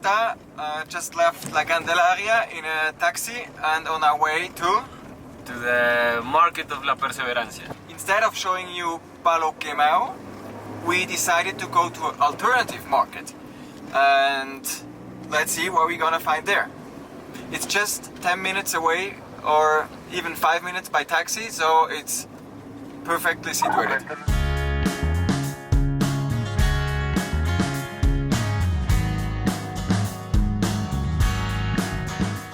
Bogota, just left La Candelaria in a taxi and on our way to the market of La Perseverancia. Instead of showing you Palo Quemao, we decided to go to an alternative market. And let's see what we're gonna find there. It's just 10 minutes away or even 5 minutes by taxi, so it's perfectly situated.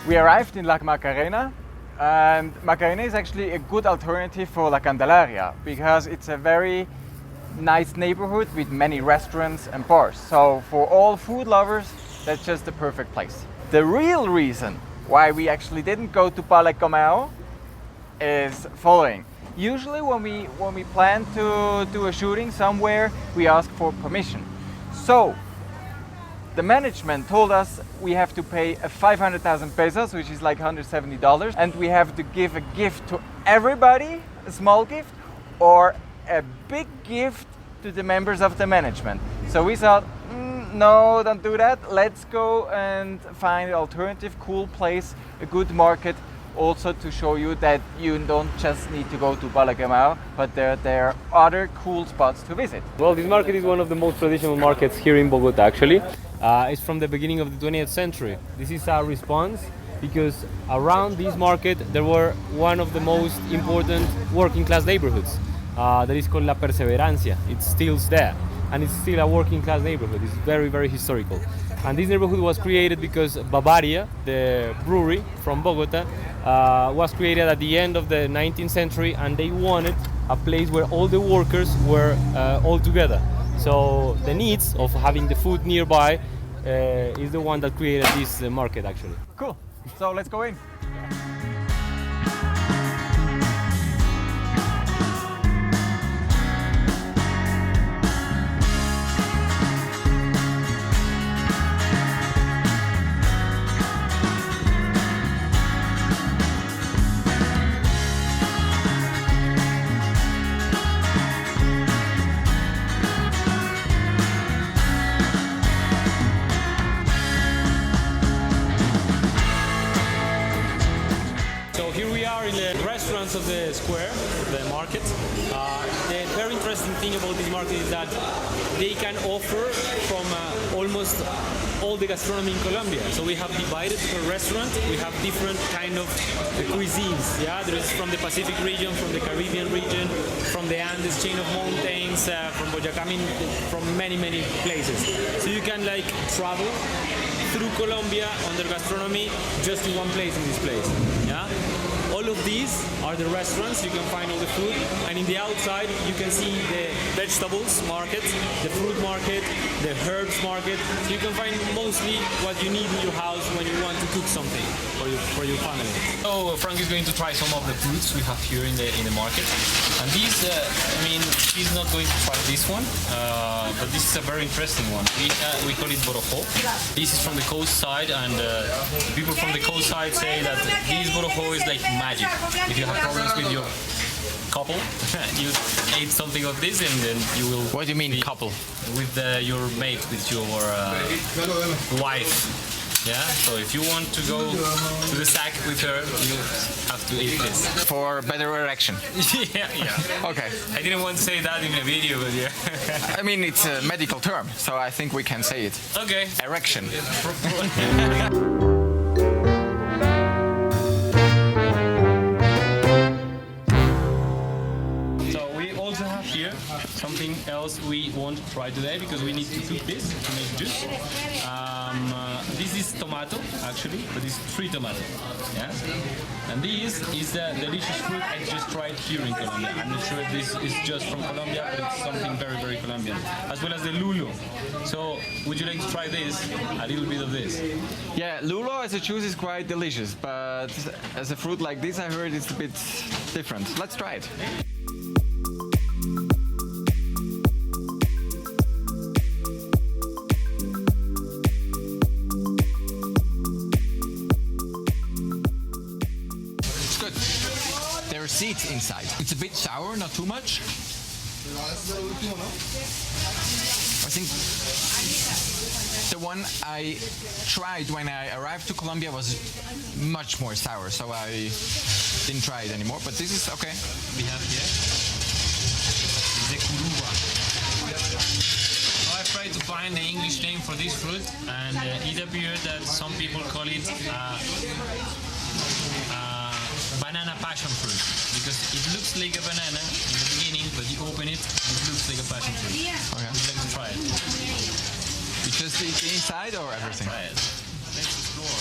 We arrived in La Macarena, and Macarena is actually a good alternative for La Candelaria because it's a very nice neighborhood with many restaurants and bars. So for all food lovers, that's just the perfect place. The real reason why we actually didn't go to Palo Quemao is following. Usually when we plan to do a shooting somewhere, we ask for permission. So the management told us we have to pay 500,000 pesos, which is like $170, and we have to give a gift to everybody, a small gift, or a big gift to the members of the management. So we thought, no, don't do that. Let's go and find an alternative cool place, a good market, also to show you that you don't just need to go to Palo Quemao, but there are other cool spots to visit. Well, this market is one of the most traditional markets here in Bogota, actually. It's from the beginning of the 20th century. This is our response because around this market there were one of the most important working class neighborhoods that is called La Perseverancia. It's still there and it's still a working class neighborhood. It's very, very historical. And this neighborhood was created because Bavaria, the brewery from Bogota, was created at the end of the 19th century, and they wanted a place where all the workers were all together. So the needs of having the food nearby is the one that created this market, actually. Cool. So let's go in. Of the square, the market. The very interesting thing about this market is that they can offer from almost all the gastronomy in Colombia. So we have divided per restaurant. We have different kind of cuisines. Yeah, there is from the Pacific region, from the Caribbean region, from the Andes chain of mountains, from Boyacá, from many places. So you can like travel through Colombia under gastronomy just in one place in this place. Yeah. All of these are the restaurants. You can find all the food, and in the outside you can see the vegetables market, the fruit market, the herbs market. So you can find mostly what you need in your house when you want to cook something for your family. So Frank is going to try some of the fruits we have here in the market, and these, he's not going to try this one, but this is a very interesting one. We call it borojo. This is from the coast side, and people from the coast side say that this borojo is like magic. If you have problems with your couple, you ate something of this and then you will... What do you mean couple? With your mate, with your wife. Yeah, so if you want to go to the sack with her, you have to eat this. For better erection? yeah. Okay. I didn't want to say that in a video, but yeah. I mean, it's a medical term, so I think we can say it. Okay. Erection. Something else we won't try today because we need to cook this to make juice. This is tomato actually, but it's tree tomato. Yeah, and this is the delicious fruit I just tried here in Colombia. I'm not sure if this is just from Colombia, but it's something very Colombian. As well as the lulo. So, would you like to try this? A little bit of this. Yeah, lulo as a juice is quite delicious, but as a fruit like this, I heard it's a bit different. Let's try it. Seeds inside. It's a bit sour, not too much. I think The one I tried when I arrived to Colombia was much more sour, so I didn't try it anymore. But this is okay. We have here the curuba. So I tried to find the English name for this fruit, and it appeared that some people call it banana passion fruit, because it looks like a banana in the beginning, but you open it and it looks like a passion fruit. Okay. Would you like to try it? You just eat the inside or everything? Try it. Let's explore.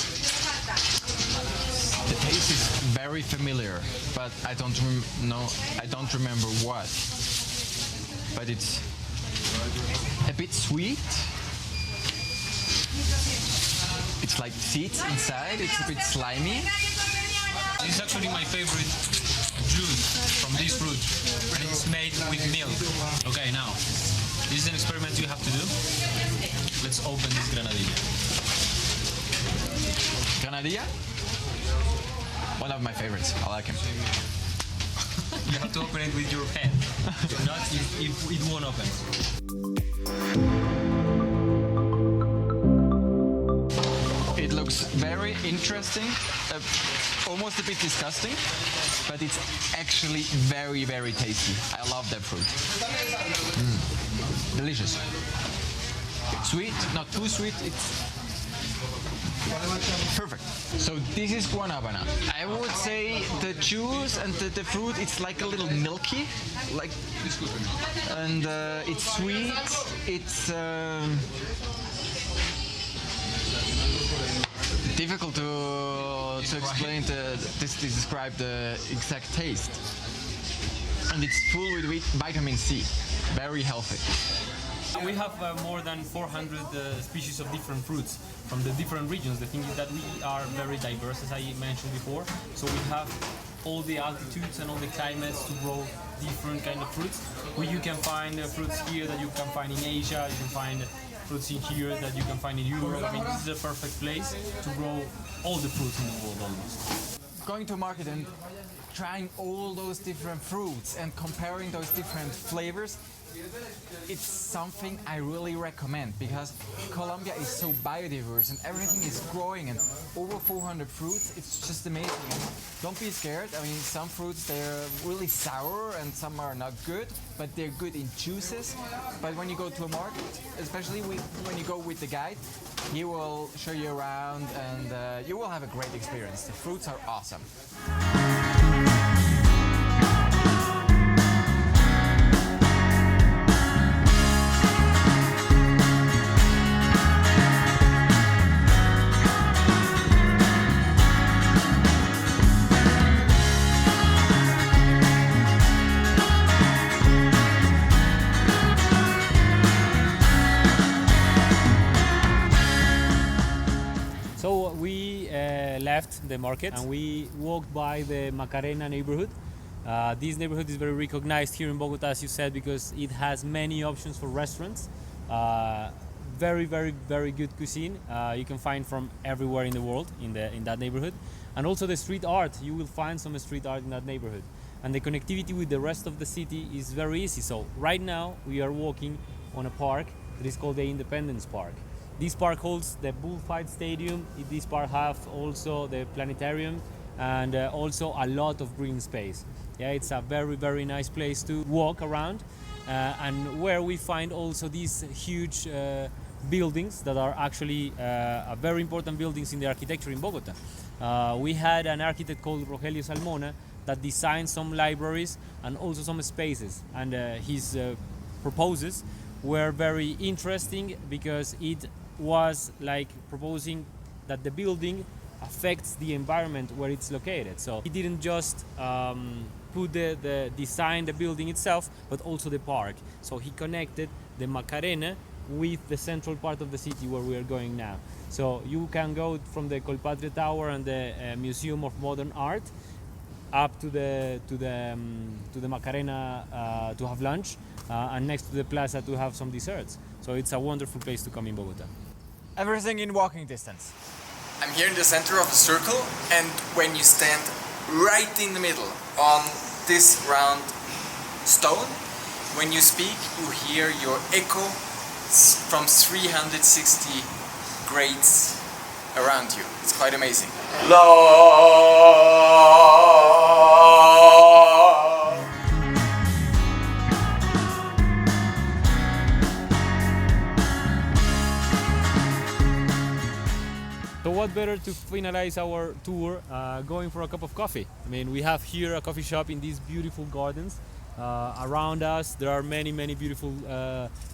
The taste is very familiar, but I don't remember what. But it's a bit sweet. It's like seeds inside. It's a bit slimy. This is actually my favorite juice from this fruit, and it's made with milk. Okay, now, this is an experiment you have to do. Let's open this Granadilla. Granadilla? One of my favorites. I like him. You have to open it with your hand. If not, it won't open. It looks very interesting, almost a bit disgusting, but it's actually very, very tasty. I love that fruit. Delicious. Sweet, not too sweet, it's perfect. So this is guanabana. I would say the juice and the fruit, it's like a little milky, like, and it's sweet. It's difficult to explain to describe the exact taste. And it's full with vitamin C, very healthy. We have more than 400 species of different fruits from the different regions. The thing is that we are very diverse, as I mentioned before. So we have all the altitudes and all the climates to grow different kind of fruits. Where you can find fruits here that you can find in Asia, you can find fruits in here that you can find in Europe. I mean, this is a perfect place to grow all the fruits in the world almost. Going to a market and trying all those different fruits and comparing those different flavors, it's something I really recommend, because Colombia is so biodiverse and everything is growing, and over 400 fruits, it's just amazing. And don't be scared. I mean, some fruits, they're really sour and some are not good, but they're good in juices. But when you go to a market, especially when you go with the guide, he will show you around, and you will have a great experience. The fruits are awesome. So we left the market and we walked by the Macarena neighborhood. This neighborhood is very recognized here in Bogota, as you said, because it has many options for restaurants. Very, very, very good cuisine. You can find from everywhere in the world in that neighborhood. And also the street art. You will find some street art in that neighborhood. And the connectivity with the rest of the city is very easy. So right now we are walking on a park that is called the Independence Park. This park holds the bullfight stadium. This park has also the planetarium and also a lot of green space. Yeah, it's a very, very nice place to walk around, and where we find also these huge buildings that are actually very important buildings in the architecture in Bogota. We had an architect called Rogelio Salmona that designed some libraries and also some spaces, and his proposals were very interesting because it was like proposing that the building affects the environment where it's located. So he didn't just put the design the building itself, but also the park. So he connected the Macarena with the central part of the city where we are going now. So you can go from the Colpatria Tower and the Museum of Modern Art up to the Macarena to have lunch, and next to the plaza to have some desserts. So it's a wonderful place to come in Bogota. Everything in walking distance. I'm here in the center of the circle, and when you stand right in the middle on this round stone, when you speak, you hear your echo from 360 great around you. It's quite amazing. So what better to finalize our tour going for a cup of coffee? I mean, we have here a coffee shop in these beautiful gardens. Around us there are many beautiful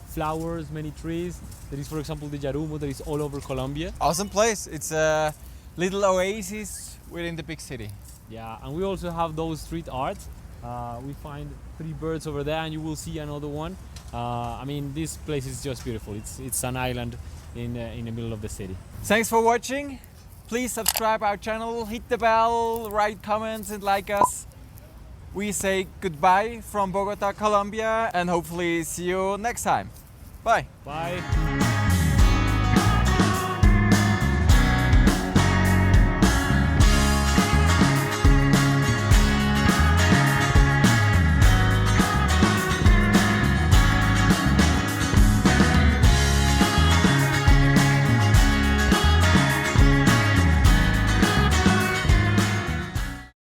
flowers, many trees. There is, for example, the Yarumo that is all over Colombia. Awesome place. It's a little oasis within the big city. Yeah, and we also have those street art. We find 3 birds over there and you will see another one. I mean, this place is just beautiful. It's an island in the middle of the city. Thanks for watching. Please subscribe our channel, hit the bell, write comments and like us. We say goodbye from Bogota, Colombia, and hopefully see you next time. Bye. Bye.